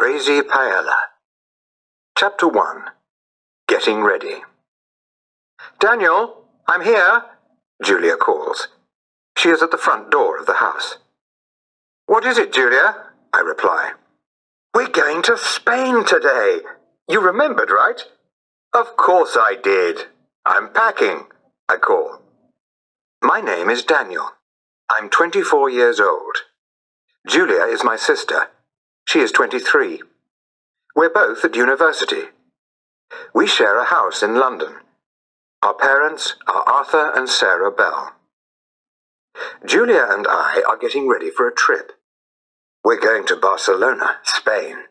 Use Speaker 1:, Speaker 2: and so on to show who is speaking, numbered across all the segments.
Speaker 1: Crazy Paella. Chapter 1. Getting Ready. "Daniel, I'm here," Julia calls. She is at the front door of the house. "What is it, Julia?" I reply. "We're going to Spain today. You remembered, right?" "Of course I did. I'm packing," I call. My name is Daniel. I'm 24 years old. Julia is my sister. She is 23. We're both at university. We share a house in London. Our parents are Arthur and Sarah Bell. Julia and I are getting ready for a trip. We're going to Barcelona, Spain.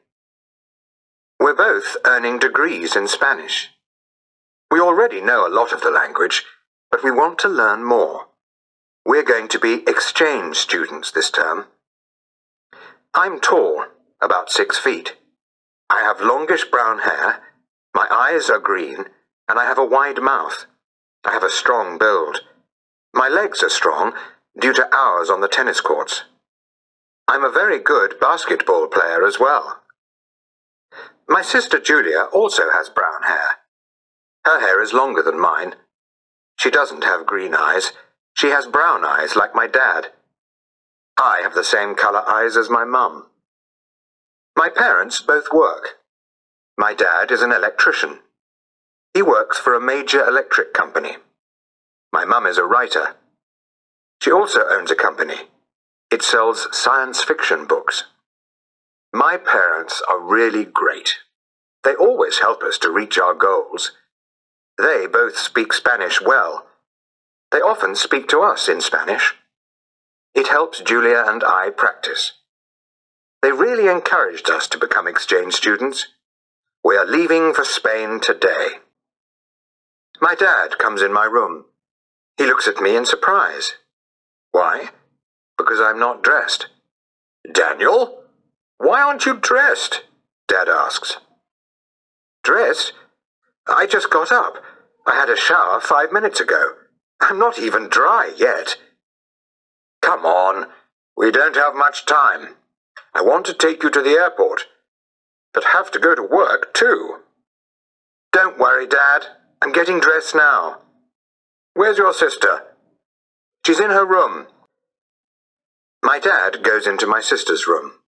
Speaker 1: We're both earning degrees in Spanish. We already know a lot of the language, but we want to learn more. We're going to be exchange students this term. I'm tall, about 6 feet. I have longish brown hair, my eyes are green, and I have a wide mouth. I have a strong build. My legs are strong due to hours on the tennis courts. I'm a very good basketball player as well. My sister Julia also has brown hair. Her hair is longer than mine. She doesn't have green eyes. She has brown eyes like my dad. I have the same colour eyes as my mum. My parents both work. My dad is an electrician. He works for a major electric company. My mum is a writer. She also owns a company. It sells science fiction books. My parents are really great. They always help us to reach our goals. They both speak Spanish well. They often speak to us in Spanish. It helps Julia and I practice. They really encouraged us to become exchange students. We are leaving for Spain today. My dad comes in my room. He looks at me in surprise. Why? Because I'm not dressed. "Daniel, why aren't you dressed?" Dad asks. "Dressed? I just got up. I had a shower 5 minutes ago. I'm not even dry yet." "Come on, we don't have much time. I want to take you to the airport, but have to go to work too." "Don't worry, Dad. I'm getting dressed now." "Where's your sister?" "She's in her room." My dad goes into my sister's room.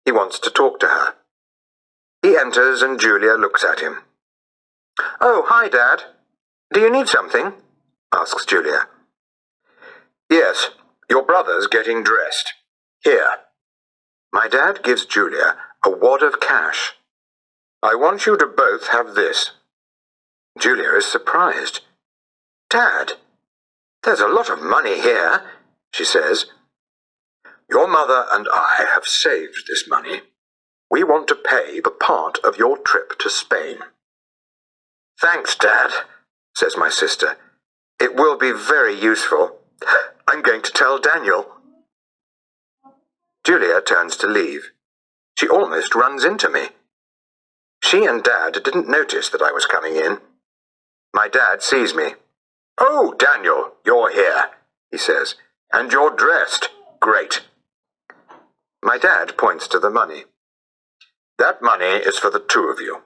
Speaker 1: He wants to talk to her. He enters and Julia looks at him. "Oh, hi, Dad. Do you need something?" asks Julia. "Yes, your brother's getting dressed. Here." My dad gives Julia a wad of cash. "I want you to both have this." Julia is surprised. "Dad, there's a lot of money here," she says. "Your mother and I have saved this money. We want to pay the part of your trip to Spain." "Thanks, Dad," says my sister. "It will be very useful. I'm going to tell Daniel." Julia turns to leave. She almost runs into me. She and Dad didn't notice that I was coming in. My dad sees me. "Oh, Daniel, you're here," he says. "And you're dressed. Great." My dad points to the money. "That money is for the two of you.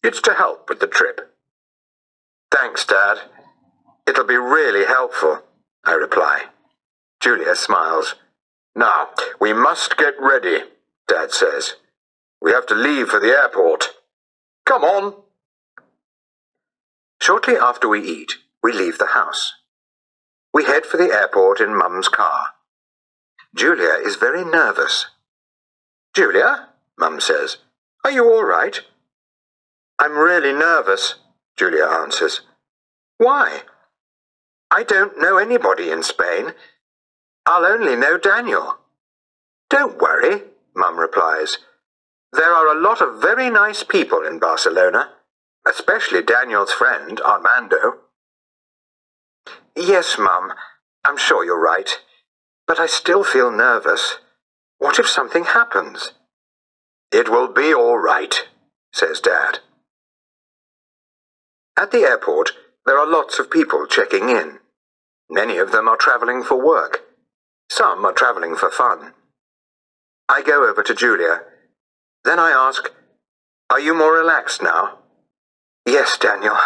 Speaker 1: It's to help with the trip." "Thanks, Dad. It'll be really helpful," I reply. Julia smiles. "Now, we must get ready," Dad says. "We have to leave for the airport. Come on." Shortly after we eat, we leave the house. We head for the airport in Mum's car. Julia is very nervous. "Julia," Mum says, "are you all right?" "I'm really nervous," Julia answers. "Why?" "I don't know anybody in Spain. I'll only know Daniel." "Don't worry," Mum replies. "There are a lot of very nice people in Barcelona, especially Daniel's friend, Armando." "Yes, Mum, I'm sure you're right. But I still feel nervous. What if something happens?" "It will be all right," says Dad. At the airport, there are lots of people checking in. Many of them are travelling for work. Some are travelling for fun. I go over to Julia. Then I ask, "Are you more relaxed now?" "Yes, Daniel.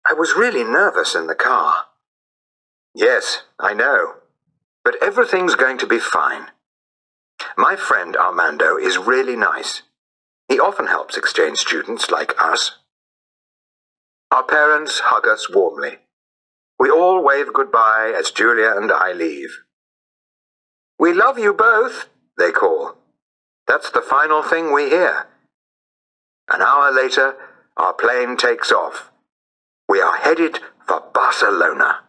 Speaker 1: I was really nervous in the car." "Yes, I know. But everything's going to be fine. My friend Armando is really nice. He often helps exchange students like us." Our parents hug us warmly. We all wave goodbye as Julia and I leave. "We love you both," they call. That's the final thing we hear. An hour later, our plane takes off. We are headed for Barcelona.